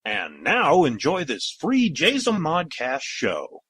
And now enjoy this free Jason Modcast show.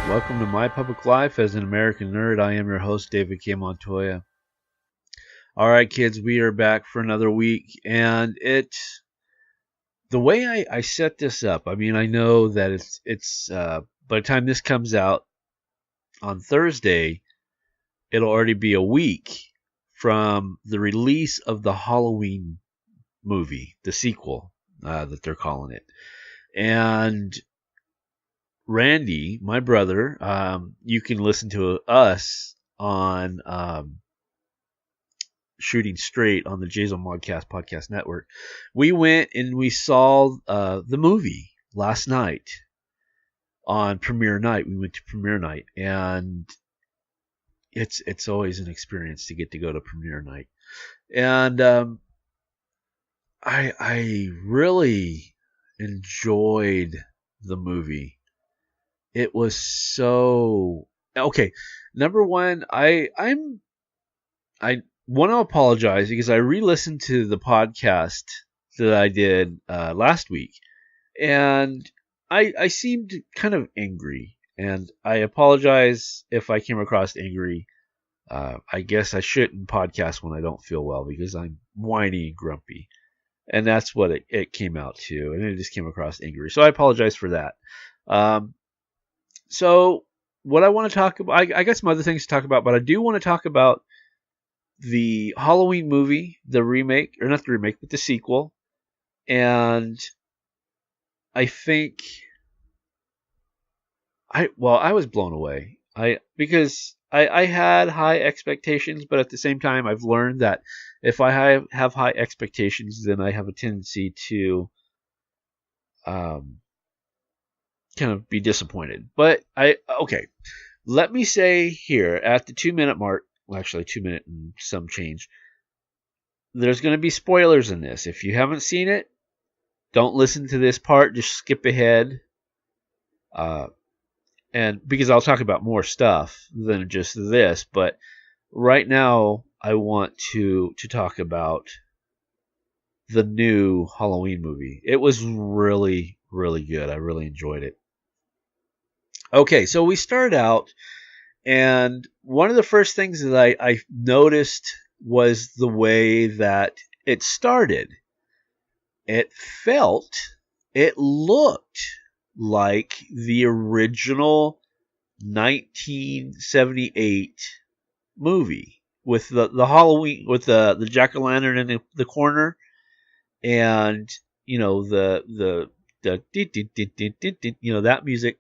Welcome to My Public Life as an American Nerd. I am your host, David K. Montoya. All right, kids, we are back for another week, and the way I set this up. I mean, I know that it's by the time this comes out on Thursday, it'll already be a week from the release of the Halloween movie, the sequel that they're calling it, and Randy, my brother, you can listen to us on Shooting Straight on the Jason Modcast Podcast Network. We went and we saw the movie last night on premiere night. We went to premiere night, and it's always an experience to get to go to premiere night. And I really enjoyed the movie. It was so okay. Number one, I want to apologize because I re-listened to the podcast that I did last week, and I seemed kind of angry, and I apologize if I came across angry. I guess I shouldn't podcast when I don't feel well because I'm whiny and grumpy, and that's what it came out to, and it just came across angry. So I apologize for that. So what I want to talk about, I got some other things to talk about, but I do want to talk about the Halloween movie, the remake, or not the remake, but the sequel. And I think I was blown away. Because I had high expectations, but at the same time, I've learned that if I have high expectations, then I have a tendency to kind of be disappointed. But okay, let me say here at the 2-minute mark, well, actually 2 minute and some change, there's going to be spoilers in this. If you haven't seen it, don't listen to this part, just skip ahead, and because I'll talk about more stuff than just this. But right now I want to talk about the new Halloween movie. It was really, really good. I really enjoyed it. Okay, so we start out, and one of the first things that I noticed was the way that it started. It looked like the original 1978 movie with the Halloween, with the jack-o'-lantern in the corner, and the that music,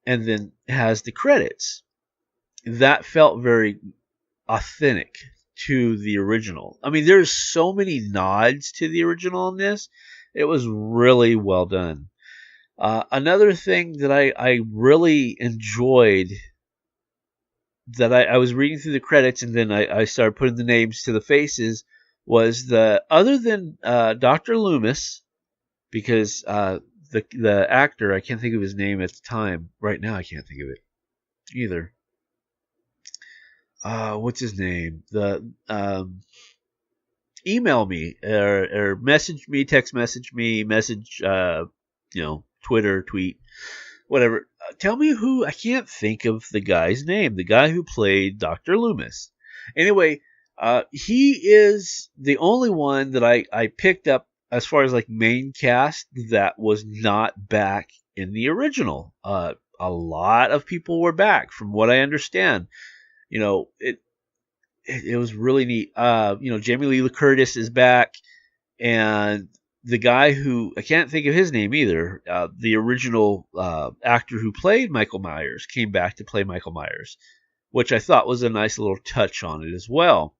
and then has the credits. That felt very authentic to the original. I mean, there's so many nods to the original in this. It was really well done. Another thing that I really enjoyed, that I was reading through the credits, and then I started putting the names to the faces, was other than Dr. Loomis, because the actor, I can't think of his name at the time. Right now, I can't think of it either. What's his name? Email me or message me, text message me, Twitter, tweet, whatever. Tell me who. I can't think of the guy's name. The guy who played Dr. Loomis. Anyway, he is the only one that I picked up as far as like main cast that was not back in the original. A lot of people were back, from what I understand. It was really neat. Jamie Lee Curtis is back, and the guy who, I can't think of his name either, the original actor who played Michael Myers, came back to play Michael Myers, which I thought was a nice little touch on it as well.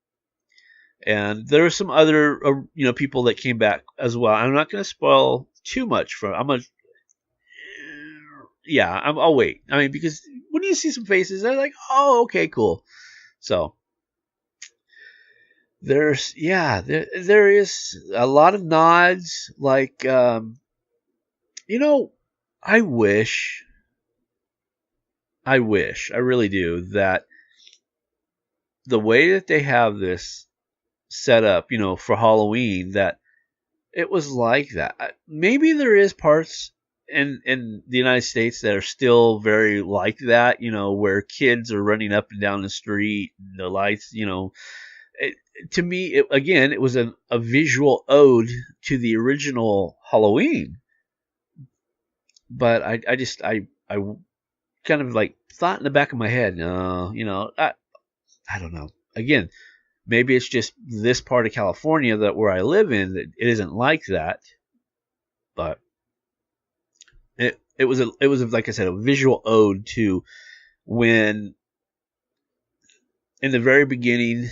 And there are some other, people that came back as well. I'm not going to spoil too much from. I'll wait. I mean, because when you see some faces, they're like, oh, okay, cool. So there is a lot of nods. Like, I wish, I really do, that the way that they have this set up, for Halloween, that it was like that. Maybe there is parts in the United States that are still very like that, where kids are running up and down the street, and the lights, to me, it was a visual ode to the original Halloween. But I kind of like thought in the back of my head, I don't know. Again, maybe it's just this part of California where I live in that it isn't like that. But it was like I said, a visual ode to when in the very beginning,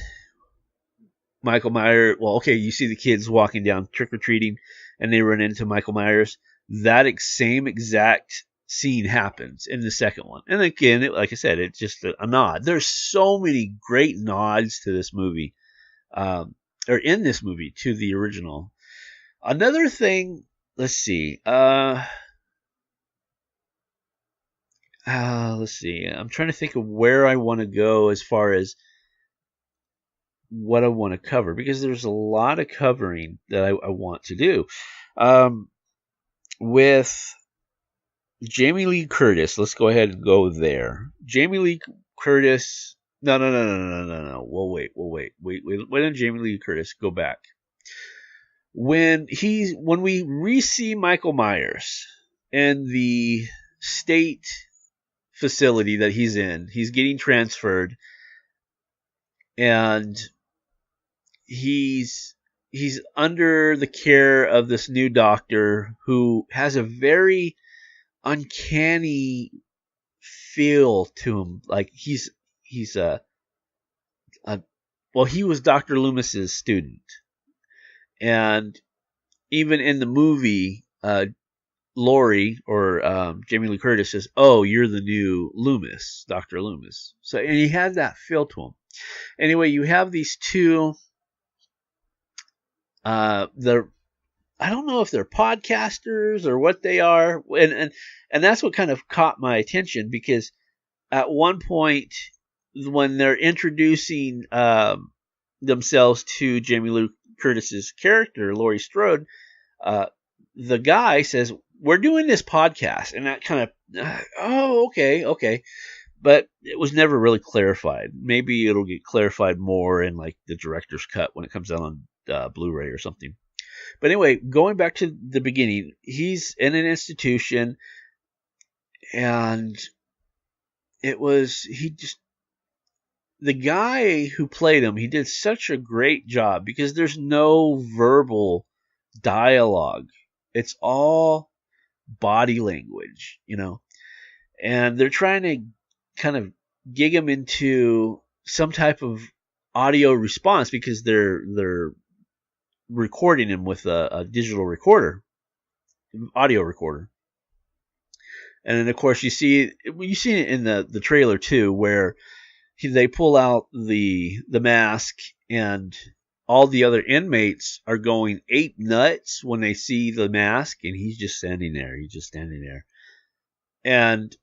Michael Myers. Well, okay, you see the kids walking down trick or treating, and they run into Michael Myers. That same exact scene happens in the second one. And again, like I said, it's just a nod. There's so many great nods to this movie, or in this movie, to the original. Another thing, let's see. Let's see. I'm trying to think of where I want to go as far as what I want to cover, because there's a lot of covering that I want to do. With Jamie Lee Curtis, let's go ahead and go there. Jamie Lee Curtis. No. We'll wait on Jamie Lee Curtis. Go back. When we re-see Michael Myers in the state facility that he's in, he's getting transferred, and he's under the care of this new doctor who has a very uncanny feel to him. Like he was Dr. Loomis's student, and even in the movie, Laurie or Jamie Lee Curtis says, "Oh, you're the new Loomis, Dr. Loomis." So, and he had that feel to him. Anyway, you have these two. I don't know if they're podcasters or what they are, and that's what kind of caught my attention, because at one point when they're introducing themselves to Jamie Lee Curtis's character, Laurie Strode, the guy says, "We're doing this podcast," and that kind of, oh, okay. But it was never really clarified. Maybe it'll get clarified more in like the director's cut when it comes out on Blu-ray or something. But anyway, going back to the beginning, he's in an institution, and the guy who played him, he did such a great job, because there's no verbal dialogue. It's all body language, and they're trying to kind of gig him into some type of audio response, because they're recording him with a digital recorder, audio recorder. And then of course you see it in the trailer too, where they pull out the mask, and all the other inmates are going ape nuts when they see the mask, and he's just standing there. And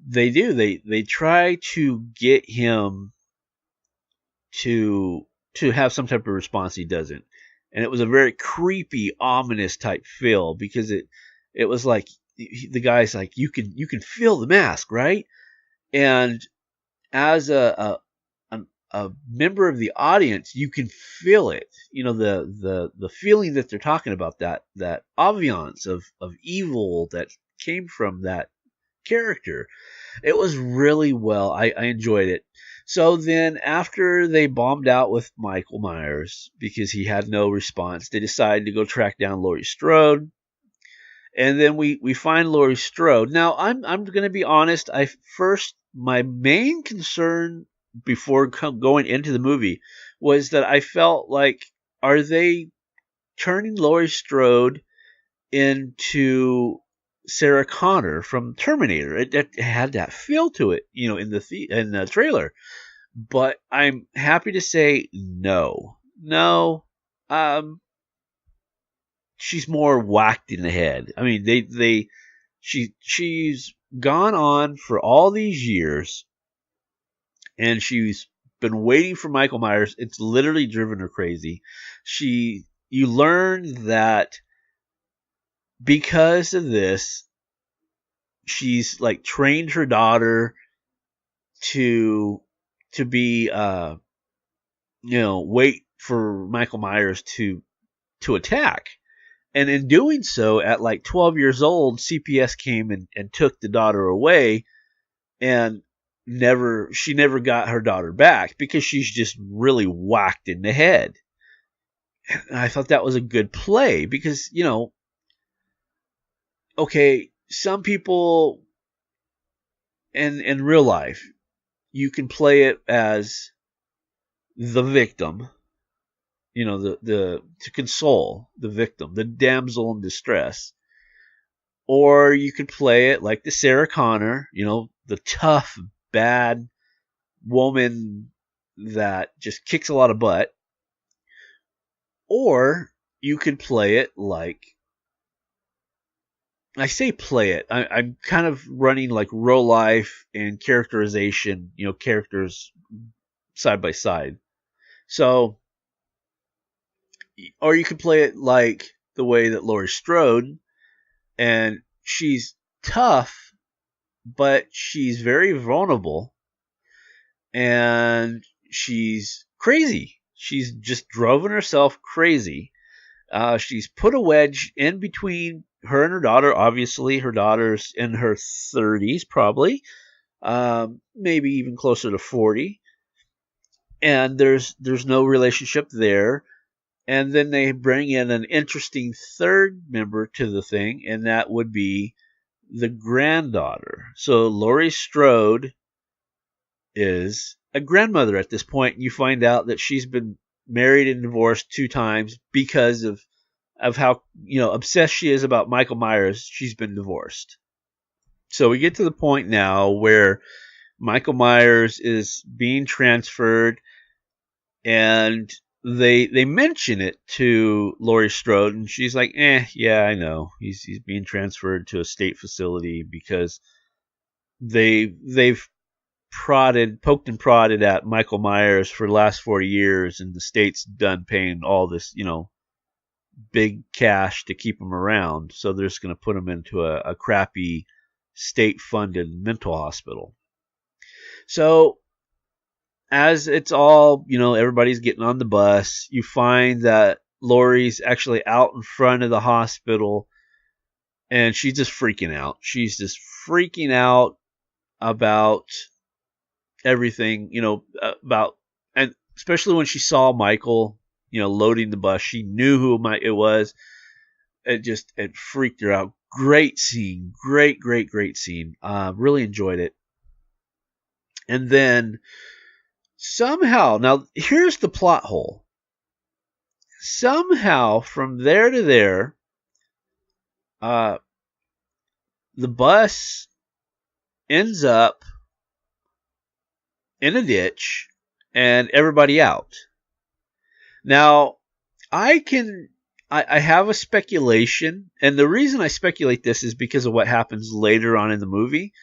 they try to get him to have some type of response. He doesn't. And it was a very creepy, ominous type feel, because it was like the guy's like, you can feel the mask, right? And as a member of the audience, you can feel it. The feeling that they're talking about, that ambiance of evil that came from that character. It was really well. I enjoyed it. So then, after they bombed out with Michael Myers because he had no response, they decided to go track down Laurie Strode. And then we find Laurie Strode. Now, I'm going to be honest. My main concern before going into the movie was that I felt like, are they turning Laurie Strode into Sarah Connor from Terminator. It had that feel to it, in the trailer. But I'm happy to say no. No. She's more whacked in the head. I mean, she's gone on for all these years, and she's been waiting for Michael Myers. It's literally driven her crazy. You learn that because of this, she's like trained her daughter to be wait for Michael Myers to attack. And in doing so, at like 12 years old, CPS came and took the daughter away, and she never got her daughter back because she's just really whacked in the head. And I thought that was a good play because, okay, some people in real life, you can play it as the victim, the to console the victim, the damsel in distress. Or you could play it like the Sarah Connor, the tough, bad woman that just kicks a lot of butt. Or you could play it like, I say play it, I'm kind of running like real life and characterization, characters side by side. So, or you could play it like the way that Laurie Strode, and she's tough, but she's very vulnerable, and she's crazy. She's just driven herself crazy. She's put a wedge in between her and her daughter. Obviously, her daughter's in her 30s, probably, maybe even closer to 40. And there's no relationship there. And then they bring in an interesting third member to the thing, and that would be the granddaughter. So Laurie Strode is a grandmother at this point, and you find out that she's been married and divorced 2 times because of how obsessed she is about Michael Myers. She's been divorced. So we get to the point now where Michael Myers is being transferred, and they mention it to Laurie Strode, and she's like, yeah, I know. He's being transferred to a state facility because they've poked and prodded at Michael Myers for the last 40 years, and the state's done paying all this, big cash to keep him around. So they're just going to put him into a crappy state-funded mental hospital. So as it's all, everybody's getting on the bus, you find that Laurie's actually out in front of the hospital, and she's just freaking out. She's just freaking out about everything, and especially when she saw Michael, loading the bus. She knew who it was. It freaked her out. Great scene. Great scene. Really enjoyed it. And then somehow, now here's the plot hole. Somehow from there to there, the bus ends up in a ditch and everybody out. Now, I have a speculation, and the reason I speculate this is because of what happens later on in the movie,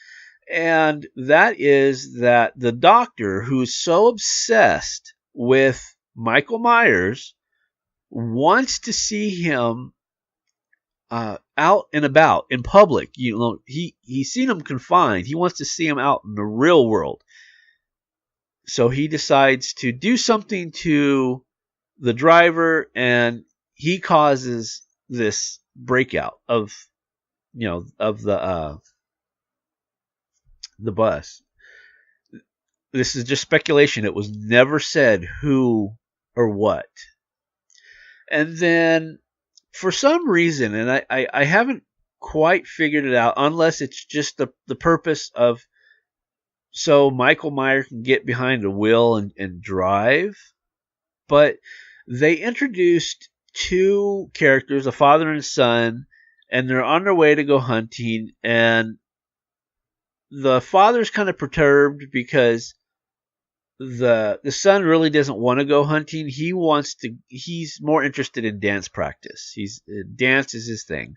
and that is that the doctor, who's so obsessed with Michael Myers, wants to see him out and about in public. He's seen him confined. He wants to see him out in the real world. So he decides to do something to the driver, and he causes this breakout of the bus. This is just speculation. It was never said who or what. And then for some reason, and I haven't quite figured it out, unless it's just the purpose of so Michael Myers can get behind the wheel and drive. But they introduced 2 characters, a father and son, and they're on their way to go hunting, and the father's kind of perturbed because the son really doesn't want to go hunting. He's more interested in dance practice. Dance is his thing.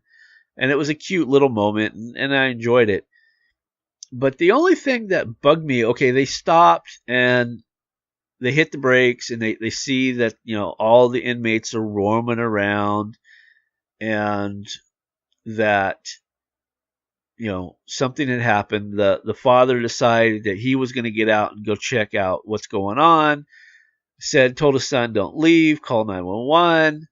And it was a cute little moment, and I enjoyed it. But the only thing that bugged me, okay, they stopped and they hit the brakes, and they see that, all the inmates are roaming around, and that, something had happened. The father decided that he was going to get out and go check out what's going on. Told his son, don't leave, call 911.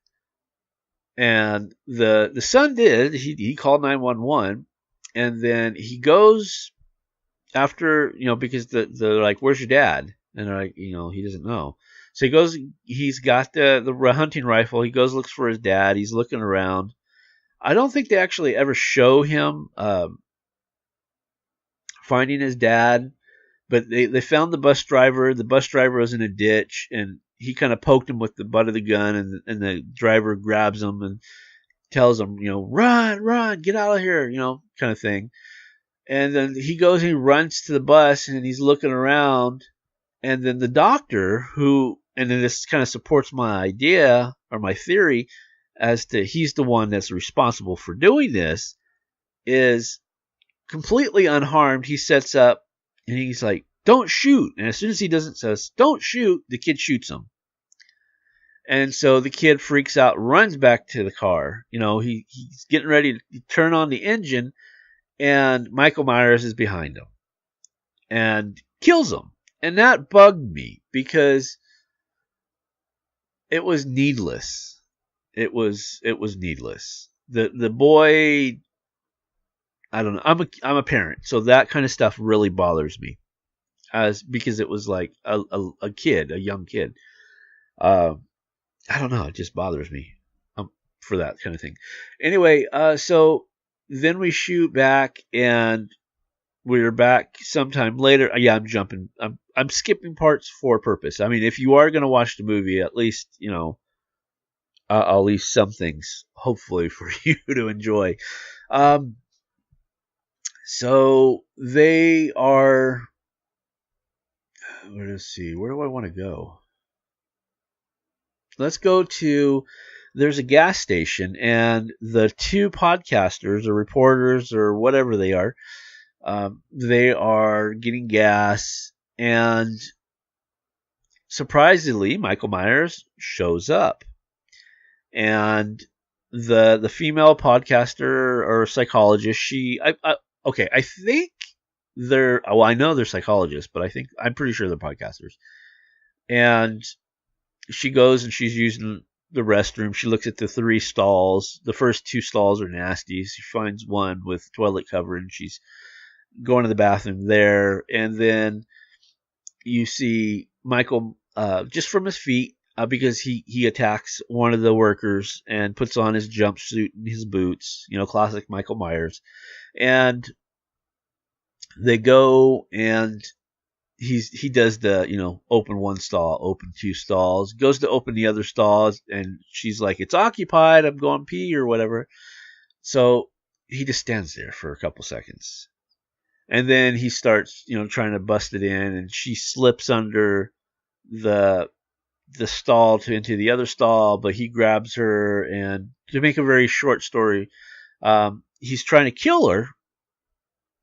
And the son did. He called 911, and then he goes after, because they're like, where's your dad? And they're like, he doesn't know. So he goes, he's got the hunting rifle. He goes, looks for his dad. He's looking around. I don't think they actually ever show him finding his dad, but they found the bus driver. The bus driver was in a ditch, and he kind of poked him with the butt of the gun, and the driver grabs him and tells him, run, get out of here, kind of thing. And then he goes and he runs to the bus, and he's looking around, and then the doctor, and then this kind of supports my idea or my theory as to he's the one that's responsible for doing this, is completely unharmed. He sets up, and he's like, don't shoot. And as soon as he says, don't shoot, the kid shoots him. And so the kid freaks out, runs back to the car. He's getting ready to turn on the engine, and Michael Myers is behind him and kills him. And that bugged me because it was needless. It was needless. The boy, I don't know. I'm a parent, so that kind of stuff really bothers me, because it was like a young kid. I don't know. It just bothers me for that kind of thing. Anyway, so then we shoot back, and we're back sometime later. Yeah, I'm jumping. I'm skipping parts for purpose. I mean, if you are going to watch the movie, at least, I'll leave some things, hopefully, for you to enjoy. So they are. Let's see. Where do I want to go? Let's go to. There's a gas station, and the two podcasters or reporters or whatever they are getting gas, and surprisingly, Michael Myers shows up. And the female podcaster or psychologist, I think I know they're psychologists, but I'm pretty sure they're podcasters. And she goes and she's using the restroom. She looks at the 3 stalls. The first 2 stalls are nasty. She finds one with toilet cover, and she's going to the bathroom there. And then you see Michael just from his feet, because he attacks one of the workers and puts on his jumpsuit and his boots, classic Michael Myers. And they go, and he does the, open 1 stall, open 2 stalls, goes to open the other stalls, and she's like, it's occupied, I'm going pee or whatever. So he just stands there for a couple seconds. And then he starts, trying to bust it in, and she slips under the stall into the other stall, but he grabs her, and to make a very short story, he's trying to kill her,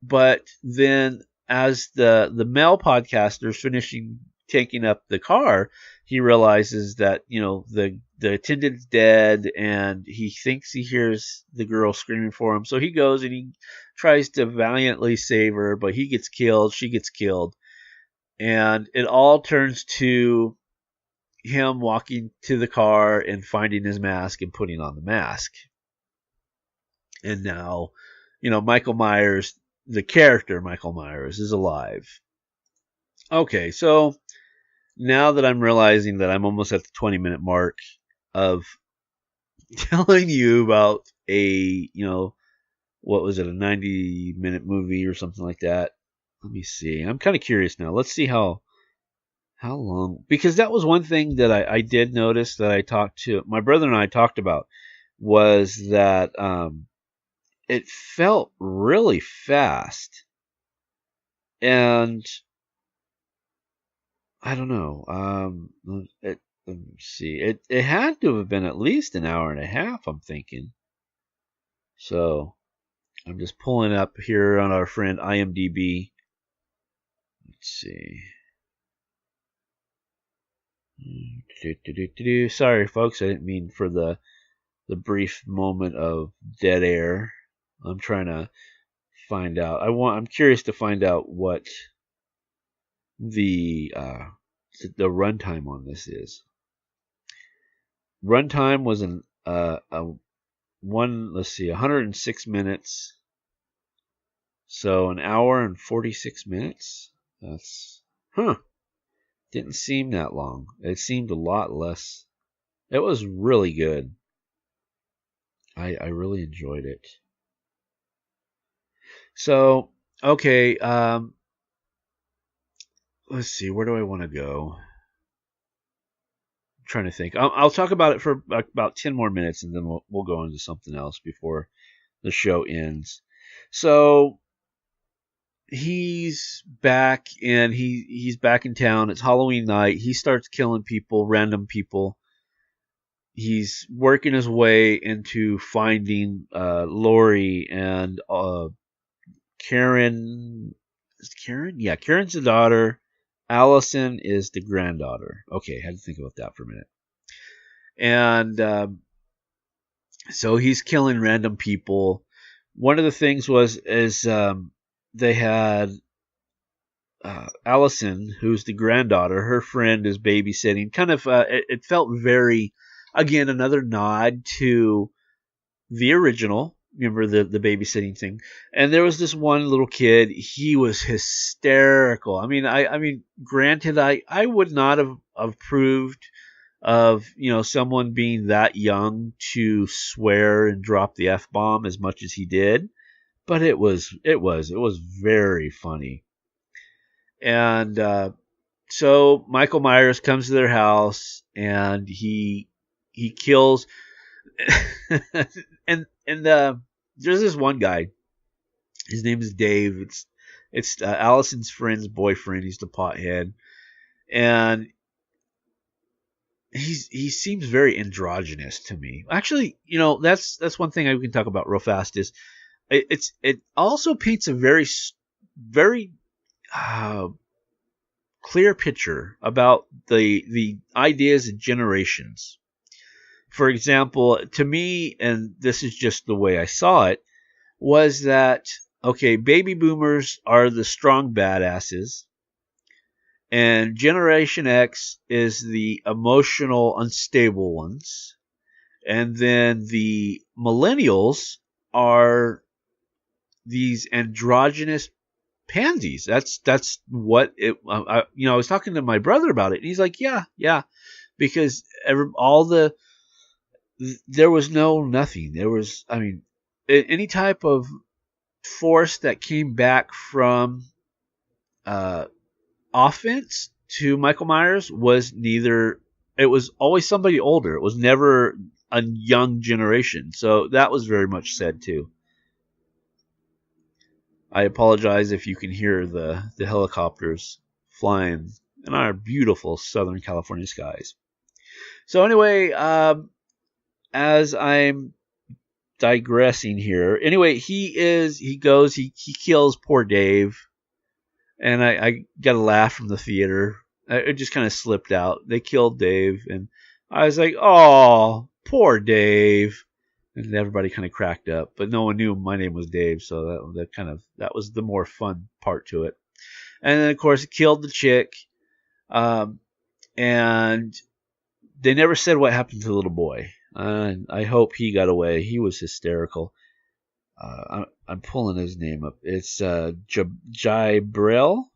but then as the male podcaster is finishing taking up the car, he realizes that, the attendant's dead, and he thinks he hears the girl screaming for him, so he goes and he tries to valiantly save her, but he gets killed, she gets killed, and it all turns to him walking to the car and finding his mask and putting on the mask. And now, Michael Myers, the character Michael Myers, is alive. Okay, so now that I'm realizing that I'm almost at the 20-minute mark of telling you about a, what was it, a 90-minute movie or something like that. Let me see. I'm kind of curious now. Let's see how long, because that was one thing that I did notice that my brother and I talked about, was that it felt really fast. And I don't know. Let me see. It had to have been at least an hour and a half, I'm thinking. So I'm just pulling up here on our friend IMDb. Let's see. Sorry, folks. I didn't mean for the brief moment of dead air. I'm trying to find out. I'm curious to find out what the runtime on this is. Runtime was let's see, 106 minutes. So an hour and 46 minutes. That's didn't seem that long. It seemed a lot less. It was really good. I really enjoyed it. So, okay, let's see, where do I want to go? I'm trying to think. I'll talk about it for about 10 more minutes, and then we'll go into something else before the show ends. So he's back, and he's back in town. It's Halloween night. He starts killing people, random people. He's working his way into finding Lori and Karen. Is it Karen? Yeah, Karen's the daughter. Allison is the granddaughter. Okay, I had to think about that for a minute. And so he's killing random people. One of the things is they had Allison, who's the granddaughter. Her friend is babysitting. Kind of, it felt very, again, another nod to the original. Remember the babysitting thing? And there was this one little kid. He was hysterical. I mean, granted, I would not have approved of someone being that young to swear and drop the F-bomb as much as he did, but it was very funny. And so Michael Myers comes to their house and he kills. and there's this one guy. His name is Dave. It's Allison's friend's boyfriend. He's the pothead, and he seems very androgynous to me. Actually, that's one thing I can talk about real fast. Is it also paints a very clear picture about the ideas of generations. For example, to me, and this is just the way I saw it, was that, okay, baby boomers are the strong badasses, and Generation X is the emotional, unstable ones, and then the millennials are these androgynous pansies. That's what it. I was talking to my brother about it, and he's like, yeah, because there was nothing. There was, any type of force that came back from offense to Michael Myers was neither. It was always somebody older. It was never a young generation. So that was very much said too. I apologize if you can hear the helicopters flying in our beautiful Southern California skies. So anyway, as I'm digressing here, anyway, he kills poor Dave, and I got a laugh from the theater. It just kind of slipped out. They killed Dave, and I was like, "Oh, poor Dave," and everybody kind of cracked up. But no one knew my name was Dave, so that was the more fun part to it. And then of course it killed the chick, and they never said what happened to the little boy. I hope he got away. He was hysterical. I'm pulling his name up. It's Jibril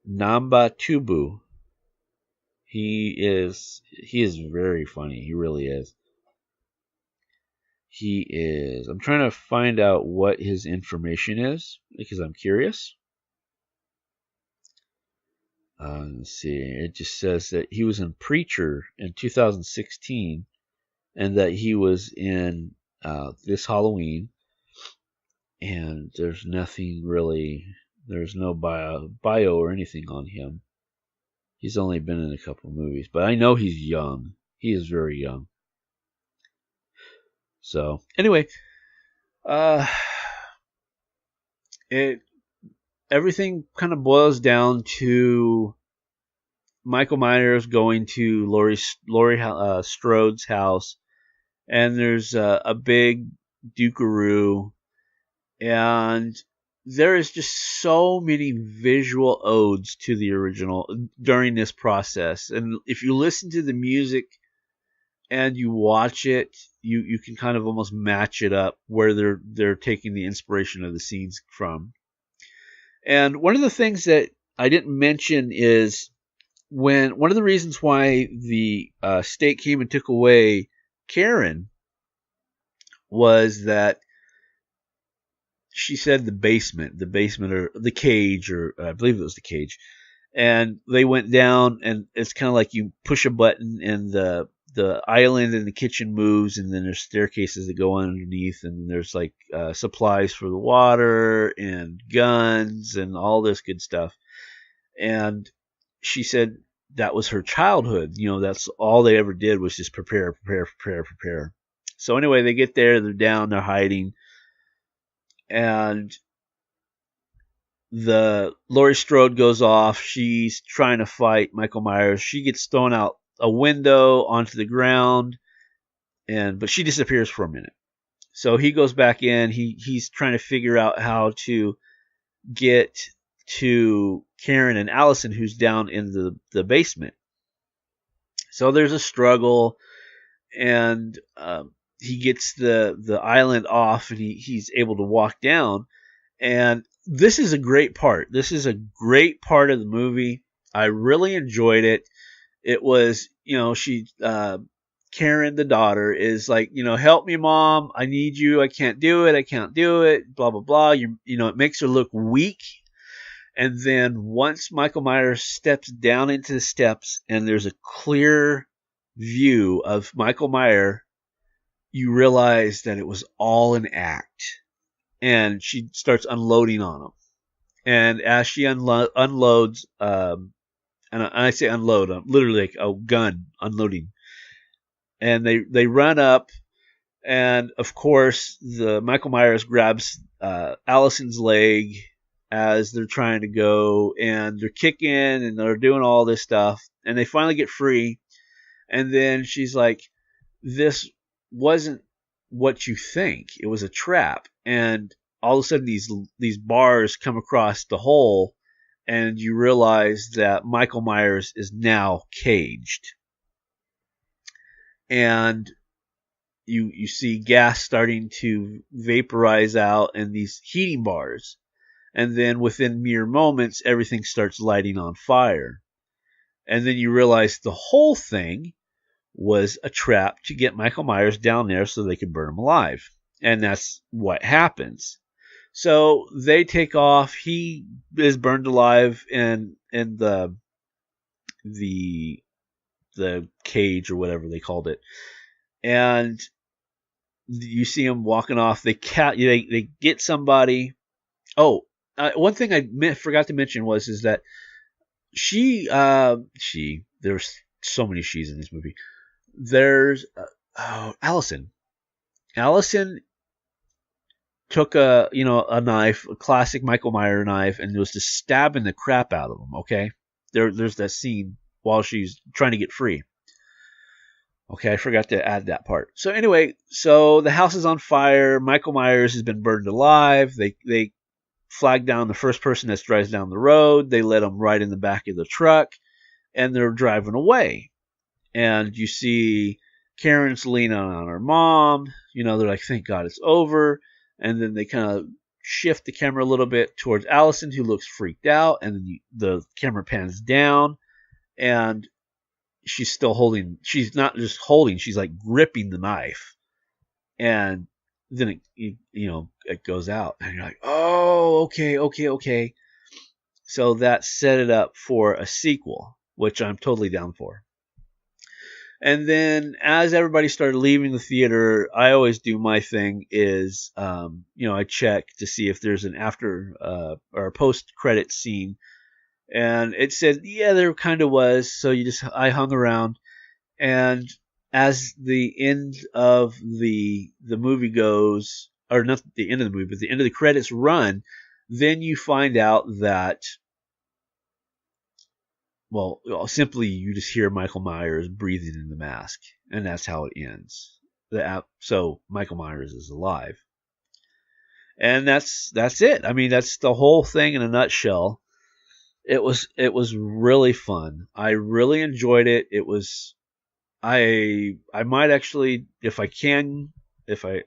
Nambatubu. He is very funny. He really is. He is. I'm trying to find out what his information is because I'm curious. Let's see. It just says that he was in Preacher in 2016, and that he was in this Halloween, and there's nothing really. There's no bio or anything on him. He's only been in a couple of movies, but I know he's young. He is very young. So anyway, uh, everything kind of boils down to Michael Myers going to Laurie Strode's house, and there's a big dukeroo, and there is just so many visual odes to the original during this process. And if you listen to the music and you watch it, you can kind of almost match it up where they're taking the inspiration of the scenes from. And one of the things that I didn't mention is one of the reasons why the state came and took away Karen was that she said the basement or the cage, or I believe it was the cage, and they went down, and it's kind of like you push a button and the island in the kitchen moves, and then there's staircases that go underneath, and there's like supplies for the water and guns and all this good stuff. And she said that was her childhood. That's all they ever did was just prepare. So anyway, they get there, they're down, they're hiding, and the Laurie Strode goes off. She's trying to fight Michael Myers. She gets thrown out a window onto the ground, but she disappears for a minute. So he goes back in. He's trying to figure out how to get to Karen and Allison, who's down in the basement. So there's a struggle, and he gets the island off, and he's able to walk down. And this is a great part. This is a great part of the movie. I really enjoyed it. It was, Karen, the daughter, is like, help me, Mom. I need you. I can't do it. Blah, blah, blah. It makes her look weak. And then once Michael Myers steps down into the steps and there's a clear view of Michael Myers, you realize that it was all an act. And she starts unloading on him. And as she unloads, and I say unload, literally like a gun unloading. And they run up, and of course the Michael Myers grabs Allison's leg as they're trying to go, and they're kicking and they're doing all this stuff, and they finally get free. And then she's like, "This wasn't what you think. It was a trap." And all of a sudden these bars come across the hole, and you realize that Michael Myers is now caged. And you see gas starting to vaporize out in these heating bars. And then within mere moments, everything starts lighting on fire. And then you realize the whole thing was a trap to get Michael Myers down there so they could burn him alive. And that's what happens. So they take off. He is burned alive in the cage, or whatever they called it. And you see him walking off. They get somebody. Oh, one thing I forgot to mention is that there's so many she's in this movie. There's Allison. Allison took a knife, a classic Michael Myers knife, and was just stabbing the crap out of him. Okay, there's that scene while she's trying to get free. Okay, I forgot to add that part. So anyway, the house is on fire. Michael Myers has been burned alive. They flag down the first person that drives down the road. They let him ride in the back of the truck, and they're driving away. And you see Karen's leaning on her mom. They're like, thank God it's over. And then they kind of shift the camera a little bit towards Allison, who looks freaked out. And then the camera pans down, and she's still holding. She's not just holding; she's like gripping the knife. And then it goes out, and you're like, oh, okay. So that set it up for a sequel, which I'm totally down for. And then as everybody started leaving the theater, I always do my thing is, I check to see if there's an after or a post credit scene. And it said, yeah, there kind of was. So I hung around. And as the end of the movie goes, or not the end of the movie, but the end of the credits run, then you find out that, well, simply you just hear Michael Myers breathing in the mask, and that's how it ends. So Michael Myers is alive, and that's it. I mean, that's the whole thing in a nutshell. It was really fun. I really enjoyed it. It was I might actually, if I can,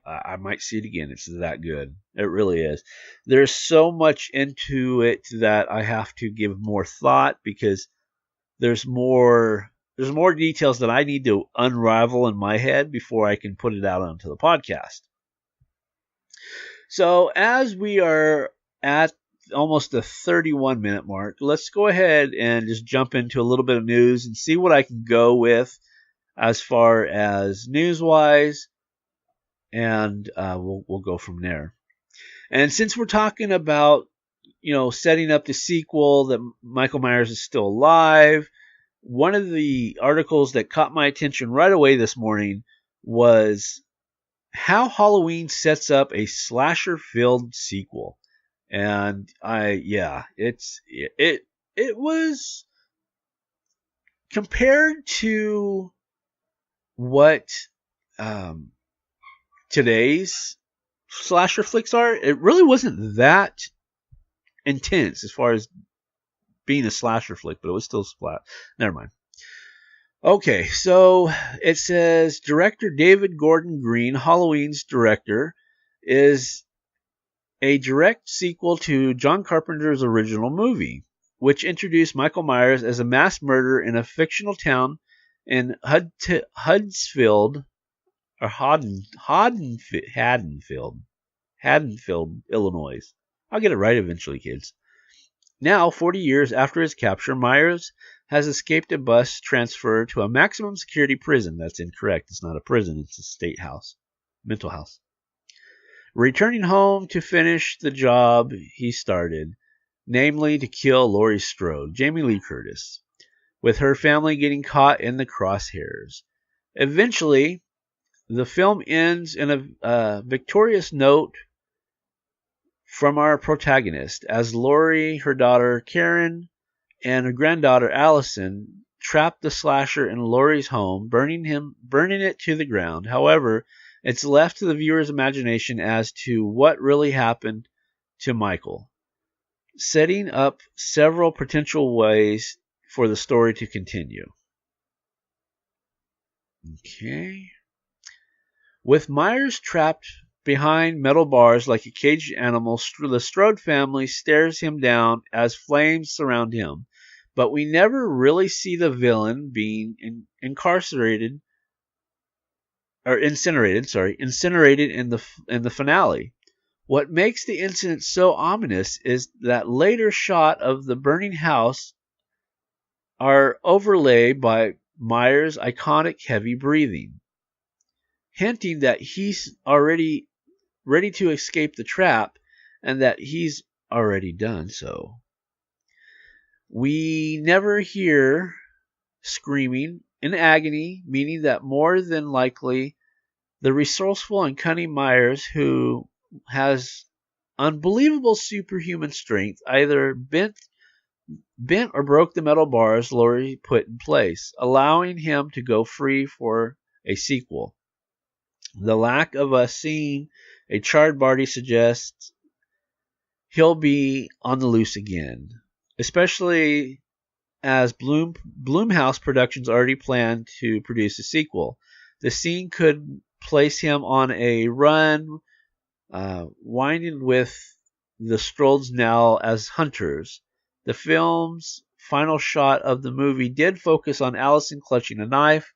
I might see it again. It's that good. It really is. There's so much into it that I have to give more thought because there's more details that I need to unravel in my head before I can put it out onto the podcast. So as we are at almost the 31-minute mark, let's go ahead and just jump into a little bit of news and see what I can go with as far as news-wise, and we'll go from there. And since we're talking about, setting up the sequel, that Michael Myers is still alive, one of the articles that caught my attention right away this morning was how Halloween sets up a slasher-filled sequel. And it was compared to what today's slasher flicks are. It really wasn't that intense as far as being a slasher flick, but it was still splat. Never mind. Okay, so it says director David Gordon Green, Halloween's director, is a direct sequel to John Carpenter's original movie, which introduced Michael Myers as a mass murderer in a fictional town in Haddonfield, Illinois. I'll get it right eventually, kids. Now, 40 years after his capture, Myers has escaped a bus transfer to a maximum security prison. That's incorrect. It's not a prison. It's a state house, mental house. Returning home to finish the job he started, namely to kill Laurie Strode, Jamie Lee Curtis, with her family getting caught in the crosshairs. Eventually, the film ends in a victorious note from our protagonist, as Laurie, her daughter Karen, and her granddaughter Allison trap the slasher in Laurie's home, burning it to the ground. However, it's left to the viewer's imagination as to what really happened to Michael, setting up several potential ways for the story to continue. Okay. With Myers trapped behind metal bars like a caged animal, the Strode family stares him down as flames surround him. But we never really see the villain being incinerated in the finale. What makes the incident so ominous is that later shot of the burning house are overlaid by Myers' iconic heavy breathing, hinting that he's already ready to escape the trap and that he's already done so. We never hear screaming in agony, meaning that more than likely the resourceful and cunning Myers, who has unbelievable superhuman strength, either bent or broke the metal bars Laurie put in place, allowing him to go free for a sequel. The lack of us seeing a charred body suggests he'll be on the loose again, especially as Blumhouse Productions already planned to produce a sequel. The scene could place him on a run, winding with the Strodes now as hunters. The film's final shot of the movie did focus on Allison clutching a knife,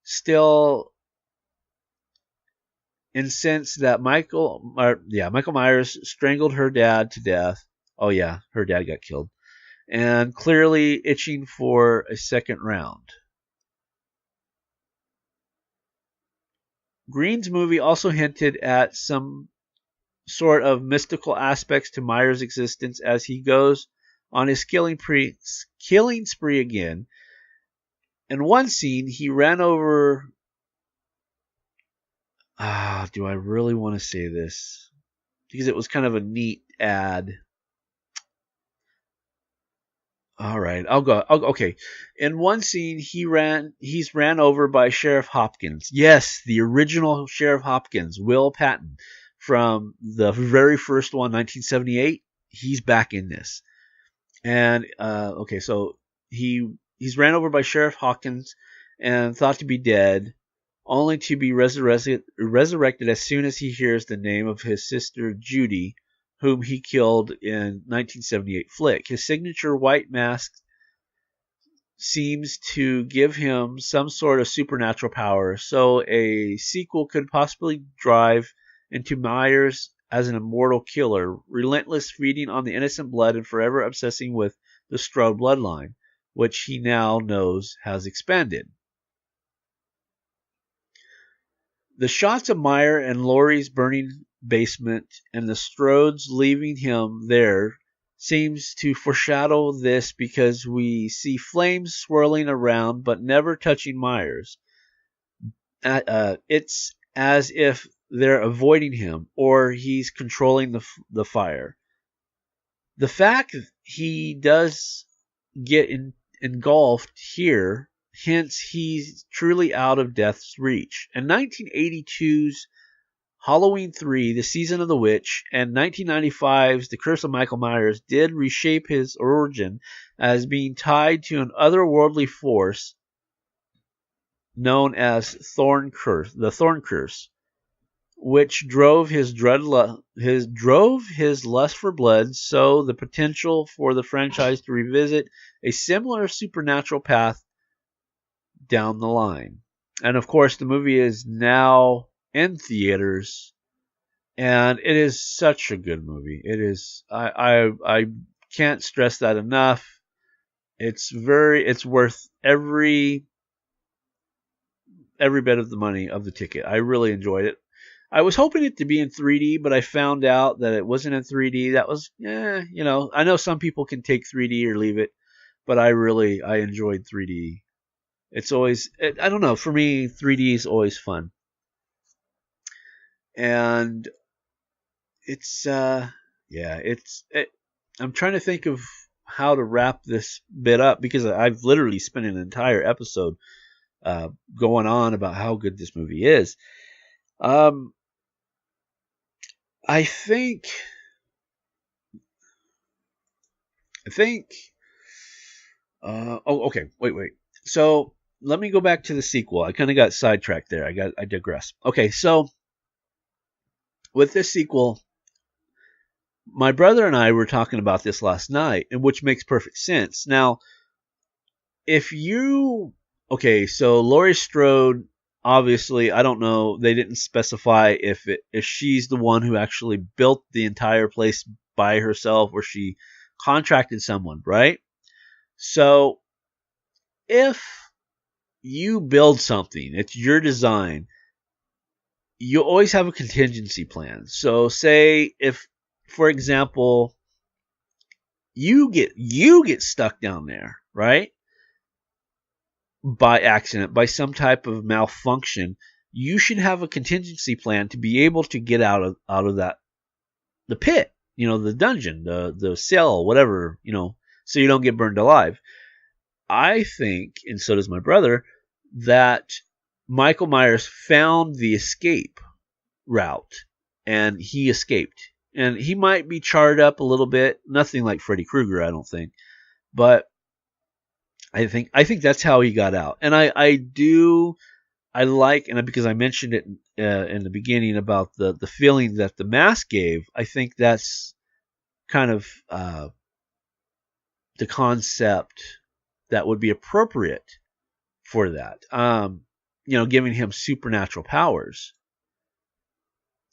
still incensed that Michael Myers strangled her dad to death. Oh yeah, her dad got killed. And clearly itching for a second round. Green's movie also hinted at some sort of mystical aspects to Myers' existence as he goes on his killing spree again. In one scene, he ran over. Do I really want to say this? Because it was kind of a neat ad. All right, I'll go. Okay. In one scene, he's ran over by Sheriff Hopkins. Yes, the original Sheriff Hopkins, Will Patton, from the very first one, 1978. He's back in this. And okay, so he's ran over by Sheriff Hopkins and thought to be dead, only to be resurrected as soon as he hears the name of his sister Judy, whom he killed in 1978 flick. His signature white mask seems to give him some sort of supernatural power, so a sequel could possibly drive into Myers as an immortal killer, relentless feeding on the innocent blood and forever obsessing with the Strode bloodline, which he now knows has expanded. The shots of Meyer and Laurie's burning basement and the Strodes leaving him there seems to foreshadow this, because we see flames swirling around but never touching Myers. It's as if they're avoiding him, or he's controlling the fire. The fact he does get engulfed here hints he's truly out of death's reach. In 1982's Halloween 3, The Season of the Witch, and 1995's The Curse of Michael Myers did reshape his origin as being tied to an otherworldly force known as the Thorn Curse, which drove his lust for blood, so the potential for the franchise to revisit a similar supernatural path down the line. And of course, the movie is now in theaters, and it is such a good movie. It is. I can't stress that enough. It's worth every bit of the money of the ticket. I really enjoyed it. I was hoping it to be in 3D, but I found out that it wasn't in 3D. That was, I know some people can take 3D or leave it, but I enjoyed 3D. It's always, I don't know, for me, 3D is always fun. And it's, I'm trying to think of how to wrap this bit up, because I've literally spent an entire episode going on about how good this movie is. I think okay, wait. So let me go back to the sequel. I kind of got sidetracked there. I digress. Okay, so with this sequel, my brother and I were talking about this last night, and which makes perfect sense. Now, so Laurie Strode, obviously, I don't know. They didn't specify if she's the one who actually built the entire place by herself, or she contracted someone, right? So if you build something, it's your design, you always have a contingency plan. So say if, for example, you get stuck down there, right? By accident, by some type of malfunction, you should have a contingency plan to be able to get out of that, the pit, the dungeon, the cell, whatever, so you don't get burned alive. I think, and so does my brother, that Michael Myers found the escape route, and he escaped. And he might be charred up a little bit, nothing like Freddy Krueger, I don't think, but I think that's how he got out. And I like, and because I mentioned it in the beginning about the feeling that the mask gave, I think that's kind of the concept that would be appropriate for that. Giving him supernatural powers.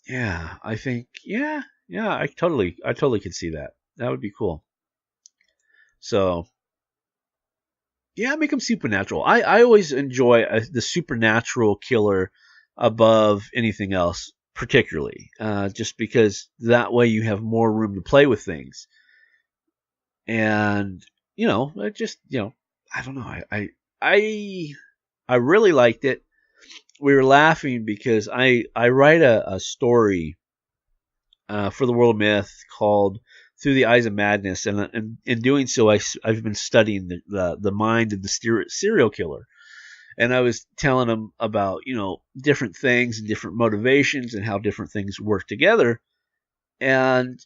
Yeah, I think, yeah, I totally could see that. That would be cool. So, yeah, make him supernatural. I always enjoy the supernatural killer above anything else, particularly, just because that way you have more room to play with things. And it just I don't know. I really liked it. We were laughing because I write a story for the World of Myth called Through the Eyes of Madness, and in doing so, I've been studying the mind of the serial killer, and I was telling them about different things and different motivations and how different things work together, and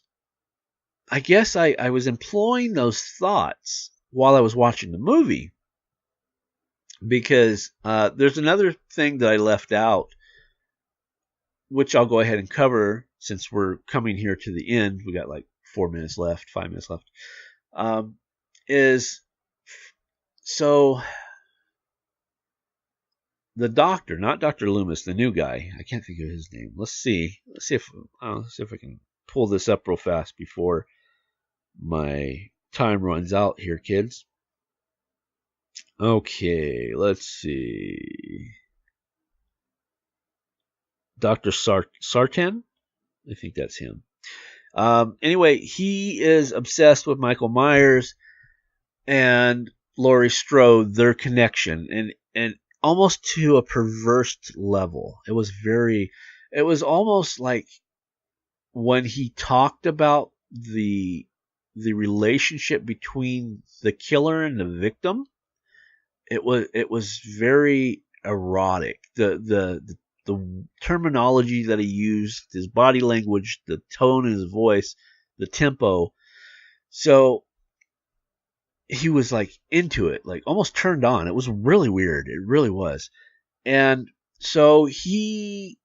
I guess I was employing those thoughts while I was watching the movie, because there's another thing that I left out, which I'll go ahead and cover since we're coming here to the end. We got like 4 minutes left, 5 minutes left. Is so the doctor, not Dr. Loomis, the new guy. I can't think of his name. Let's see if I can pull this up real fast before my time runs out here, kids. Okay, let's see. Dr. Sartain? I think that's him. Anyway, he is obsessed with Michael Myers and Laurie Strode, their connection, and almost to a perverse level. It was almost like when he talked about the relationship between the killer and the victim, it was very erotic. The terminology that he used, his body language, the tone in his voice, the tempo. So he was like into it, like almost turned on. It was really weird. It really was. And so he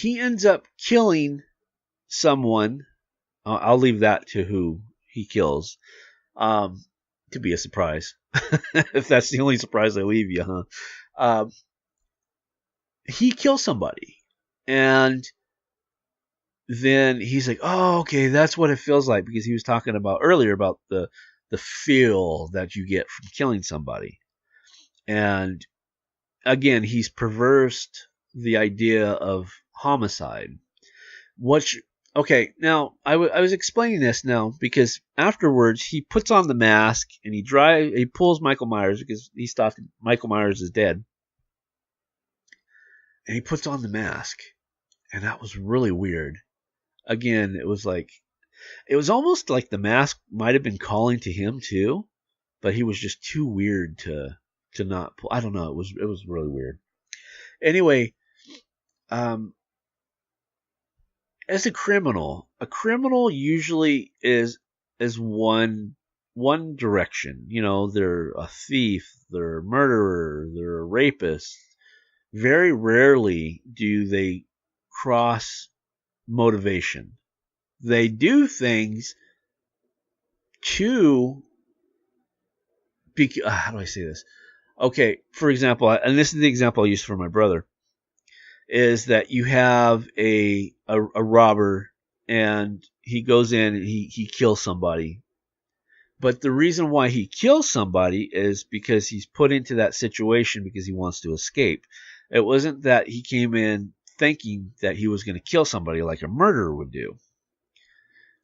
ends up killing someone. I'll leave that to who he kills. To be a surprise. If that's the only surprise I leave you, huh? He kills somebody. And then he's like, oh, okay, that's what it feels like, because he was talking about earlier about the feel that you get from killing somebody. And again, he's perversed the idea of homicide. Okay, now I was explaining this now because afterwards he puts on the mask and he pulls Michael Myers, because he's thought Michael Myers is dead. And he puts on the mask, and that was really weird. Again, it was almost like the mask might have been calling to him too, but he was just too weird to not pull. I don't know. It was really weird. Anyway, as a criminal usually is one direction. They're a thief, they're a murderer, they're a rapist. Very rarely do they cross motivation. They do things to how do I say this? Okay, for example, and this is the example I used for my brother, is that you have a robber and he goes in and he kills somebody. But the reason why he kills somebody is because he's put into that situation because he wants to escape. It wasn't that he came in thinking that he was going to kill somebody like a murderer would do.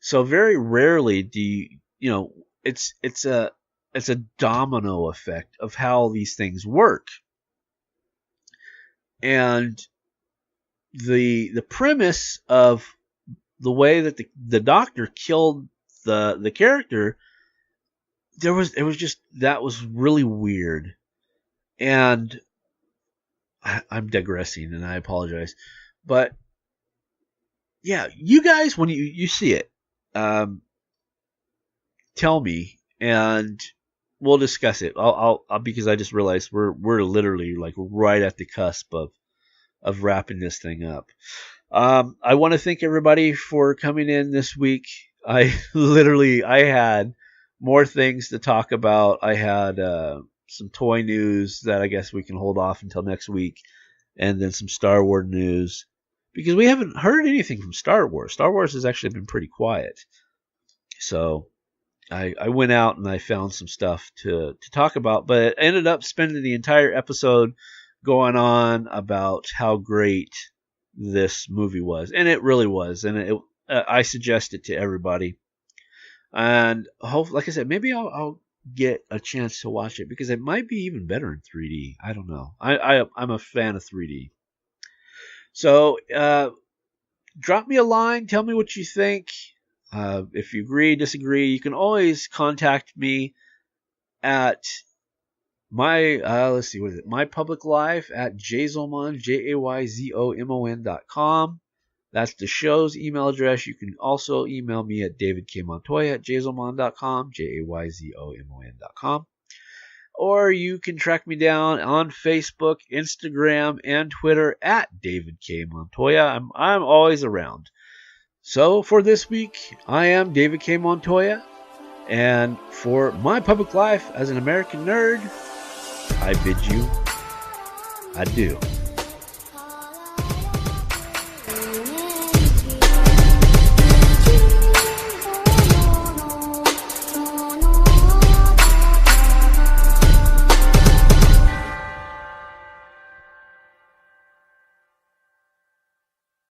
So very rarely do it's a domino effect of how these things work. And the premise of the way that the doctor killed the character, that was really weird. And I'm digressing, and I apologize. But yeah, you guys, when you see it, tell me, and we'll discuss it. I'll because I just realized we're literally like right at the cusp of wrapping this thing up. I want to thank everybody for coming in this week. I had more things to talk about. I had some toy news that I guess we can hold off until next week, and then some Star Wars news, because we haven't heard anything from Star Wars. Star Wars has actually been pretty quiet. So I went out and I found some stuff to talk about, but I ended up spending the entire episode going on about how great this movie was, and it really was. And I suggest it to everybody. And like I said, maybe I'll get a chance to watch it because it might be even better in 3D. I don't know. I'm a fan of 3D. So drop me a line. Tell me what you think. If you agree, disagree, you can always contact me at my let's see, what is it? My Public Life at jayzomon, JAYZOMON.com. That's the show's email address. You can also email me at davidkmontoya at jayzomon.com, JAYZOMON.com. Or you can track me down on Facebook, Instagram, and Twitter at David K. Montoya. I'm always around. So for this week, I am David K. Montoya. And for My Public Life as an American nerd, I bid you adieu.